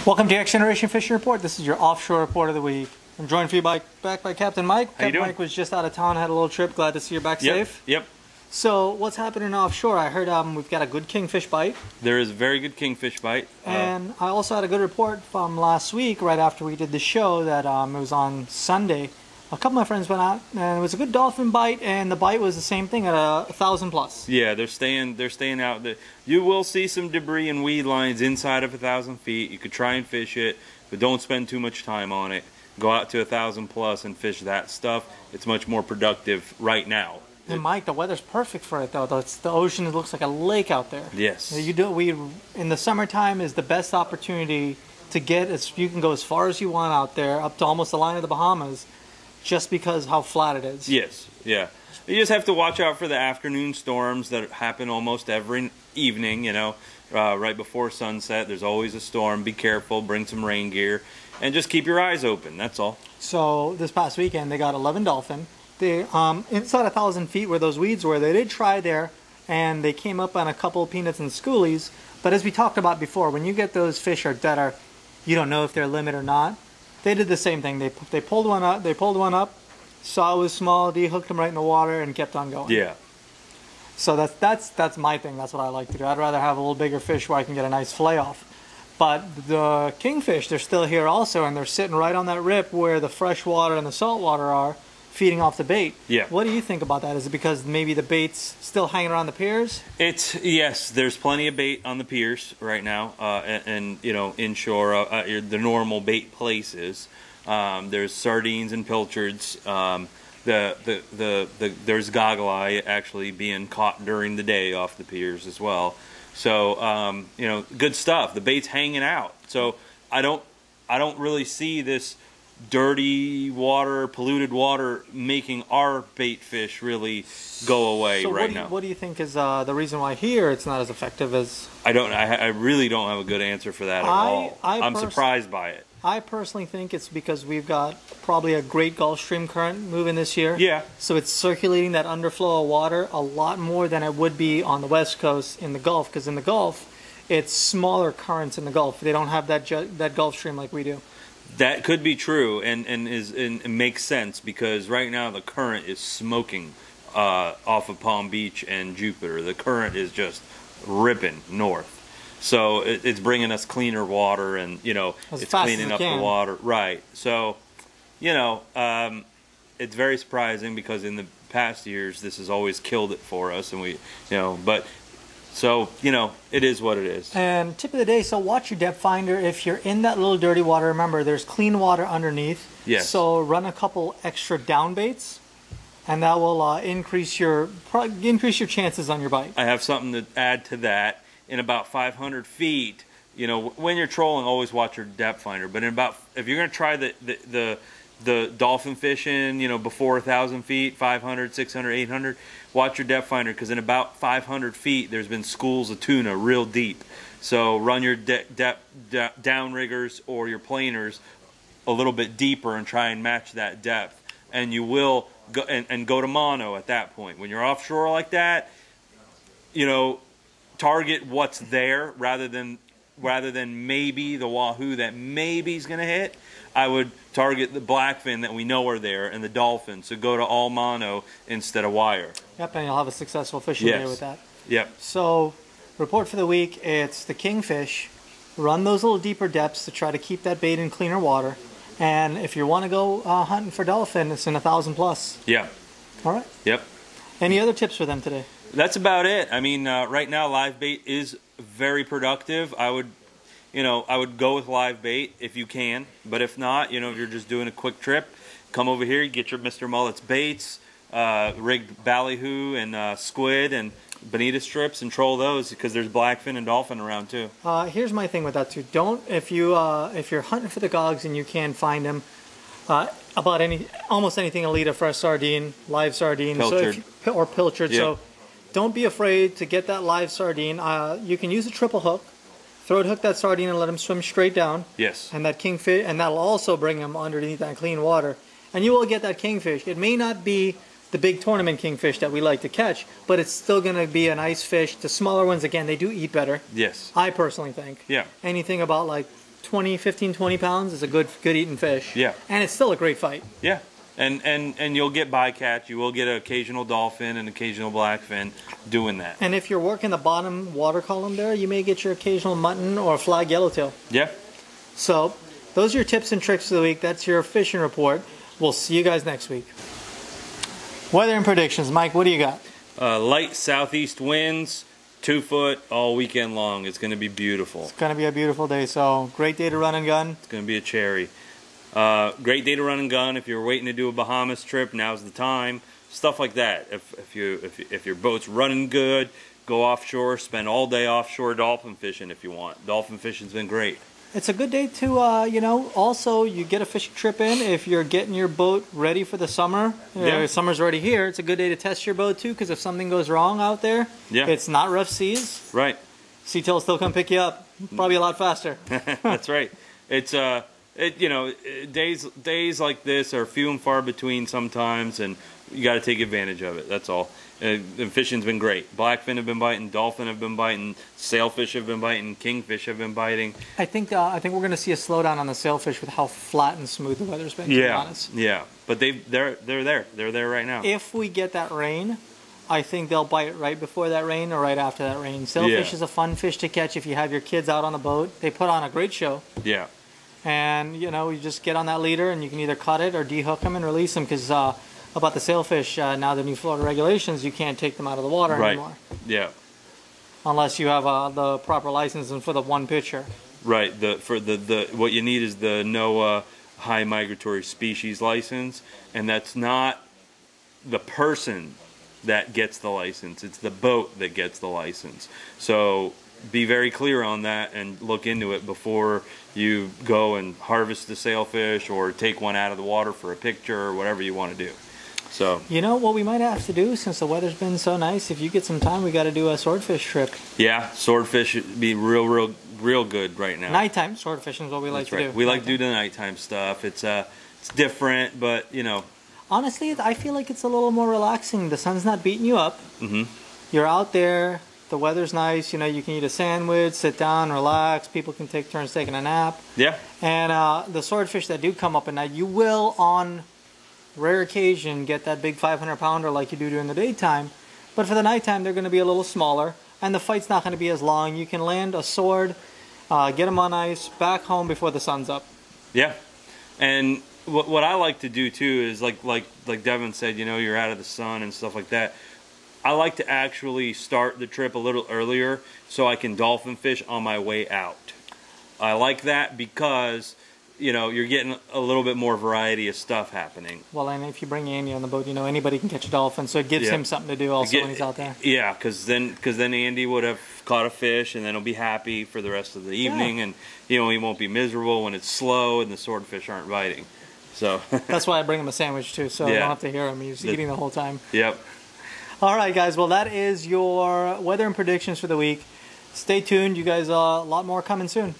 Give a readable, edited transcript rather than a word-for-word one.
Welcome to X Generation Fishing Report. This is your offshore report of the week. I'm joined for you back by Captain Mike. How you doing? Mike was just out of town, had a little trip. Glad to see you're back safe. Yep. So what's happening offshore? I heard we've got a good kingfish bite. There is a very good kingfish bite. And I also had a good report from last week, right after we did the show, that it was on Sunday. A couple of my friends went out, and it was a good dolphin bite, and the bite was the same thing at 1,000 plus. Yeah, they're staying out. You will see some debris and weed lines inside of 1,000 feet. You could try and fish it, but don't spend too much time on it. Go out to 1,000 plus and fish that stuff. It's much more productive right now. And Mike, the weather's perfect for it though. The ocean looks like a lake out there. Yes. In the summertime is the best opportunity to get. You can go as far as you want out there, up to almost the line of the Bahamas, just because how flat it is. Yes. Yeah. You just have to watch out for the afternoon storms that happen almost every evening. You know, right before sunset. There's always a storm. Be careful. Bring some rain gear, and just keep your eyes open. That's all. So this past weekend they got 11 dolphin. They inside 1,000 feet where those weeds were, they did try there, and they came up on a couple of peanuts and schoolies. But as we talked about before, when you get those fish that are, you don't know if they're limit or not, they did the same thing. They pulled one up. They pulled one up, saw it was small, de-hooked them right in the water, and kept on going. Yeah. So that's my thing. That's what I like to do. I'd rather have a little bigger fish where I can get a nice fillet off. But the kingfish, they're still here also, and they're sitting right on that rip where the fresh water and the salt water are, feeding off the bait. Yeah. What do you think about that? Is it because maybe the bait's still hanging around the piers? Yes, there's plenty of bait on the piers right now, and you know, inshore, the normal bait places. There's sardines and pilchards. There's goggle eye actually being caught during the day off the piers as well. So you know, good stuff. The bait's hanging out. So I don't really see this dirty water, polluted water making our bait fish really go away now. What do you think is the reason why here it's not as effective as? I really don't have a good answer for that at all. I'm surprised by it. I personally think it's because we've got probably a great Gulf Stream current moving this year. Yeah. So it's circulating that underflow of water a lot more than it would be on the West Coast in the Gulf, because in the Gulf, it's smaller currents in the Gulf. They don't have that Gulf Stream like we do. That could be true, and makes sense, because right now the current is smoking off of Palm Beach and Jupiter. The current is just ripping north, so it's bringing us cleaner water, and you know, it's cleaning up the water. Right. So, you know, it's very surprising, because in the past years this has always killed it for us, and we, you know, but. So, you know, it is what it is. And tip of the day, so watch your depth finder. If you're in that little dirty water, remember there's clean water underneath. Yes. So run a couple extra down baits, and that will increase your chances on your bite. I have something to add to that. In about 500 feet, you know, when you're trolling, always watch your depth finder. But if you're going to try the dolphin fishing, you know, before 1,000 feet, 500, 600, 800, watch your depth finder, because in about 500 feet there's been schools of tuna real deep. So run your downriggers or your planers a little bit deeper and try and match that depth, and you will go and go to mono at that point. When you're offshore like that, you know, target what's there rather than maybe the wahoo that maybe's going to hit. I would target the blackfin that we know are there and the dolphin. So go to all mono instead of wire. Yep, and you'll have a successful fishing day with that. Yep. So, report for the week, it's the kingfish. Run those little deeper depths to try to keep that bait in cleaner water. And if you want to go hunting for dolphin, it's in 1,000 plus. Yeah. All right. Yep. Any other tips for them today? That's about it. I mean, right now live bait is very productive. I would go with live bait if you can, but if not, you know, if you're just doing a quick trip, come over here, get your Mr. Mullet's baits, rigged ballyhoo and squid and bonita strips, and troll those, because there's blackfin and dolphin around too. Here's my thing with that too. If you're hunting for the gogs and you can find them, about almost anything will eat a fresh sardine, live sardine, pilchard. or pilchard. Yeah. So don't be afraid to get that live sardine. You can use a triple hook. Throat hook that sardine and let them swim straight down. Yes. And that kingfish, and that'll also bring them underneath that clean water. And you will get that kingfish. It may not be the big tournament kingfish that we like to catch, but it's still going to be a nice fish. The smaller ones, again, they do eat better. Yes. I personally think. Yeah. Anything about like 15, 20 pounds is a good eating fish. Yeah. And it's still a great fight. Yeah. And you'll get bycatch. You will get an occasional dolphin and occasional blackfin doing that. And if you're working the bottom water column there, you may get your occasional mutton or flag yellowtail. Yeah. So those are your tips and tricks of the week. That's your fishing report. We'll see you guys next week. Weather and predictions. Mike, what do you got? Light southeast winds, 2 foot all weekend long. It's going to be beautiful. It's going to be a beautiful day. So great day to run and gun. It's going to be a cherry. Great day to run and gun. If you're waiting to do a Bahamas trip, now's the time. Stuff like that. If your boat's running good, go offshore. Spend all day offshore dolphin fishing if you want. Dolphin fishing's been great. It's a good day to, you know, also you get a fishing trip in if you're getting your boat ready for the summer. Yeah. Summer's already here. It's a good day to test your boat too, because if something goes wrong out there, yeah, it's not rough seas. Right. Sea-tail will still come pick you up. Probably a lot faster. That's right. It's you know, days like this are few and far between sometimes, and you got to take advantage of it. That's all. And fishing's been great. Blackfin have been biting, dolphin have been biting, sailfish have been biting, kingfish have been biting. I think we're going to see a slowdown on the sailfish with how flat and smooth the weather's been. To be honest. Yeah. But they're there. They're there right now. If we get that rain, I think they'll bite right before that rain or right after that rain. Sailfish is a fun fish to catch if you have your kids out on the boat. They put on a great show. Yeah. And you know, you just get on that leader and you can either cut it or dehook them and release them, because about the sailfish, now the new Florida regulations, you can't take them out of the water anymore. Yeah. Unless you have the proper license and for the one pitcher. Right. What you need is the NOAA high migratory species license, and that's not the person that gets the license. It's the boat that gets the license. So be very clear on that and look into it before you go and harvest the sailfish or take one out of the water for a picture or whatever you want to do. So, you know what we might have to do, since the weather's been so nice, if you get some time, we got to do a swordfish trip. Yeah, swordfish would be real good right now. Nighttime sword fishing is what we like to do. We like to do the nighttime stuff. It's different, but you know. Honestly, I feel like it's a little more relaxing. The sun's not beating you up. Mm-hmm. You're out there. The weather's nice. You know, you can eat a sandwich, sit down, relax. People can take turns taking a nap. Yeah. And the swordfish that do come up at night, you will, on rare occasion, get that big 500-pounder like you do during the daytime. But for the nighttime, they're going to be a little smaller, and the fight's not going to be as long. You can land a sword, get them on ice, back home before the sun's up. Yeah. And what I like to do too is like Devin said, you know, you're out of the sun and stuff like that. I like to actually start the trip a little earlier so I can dolphin fish on my way out. I like that because, you know, you're getting a little bit more variety of stuff happening. Well, and if you bring Andy on the boat, you know, anybody can catch a dolphin, so it gives him something to do also when he's out there. Yeah, because then Andy would have caught a fish, and then he'll be happy for the rest of the evening, and, you know, he won't be miserable when it's slow and the swordfish aren't biting. So that's why I bring him a sandwich, too, so I don't have to hear him. He's eating the whole time. Yep. All right, guys. Well, that is your weather and predictions for the week. Stay tuned. You guys, a lot more coming soon.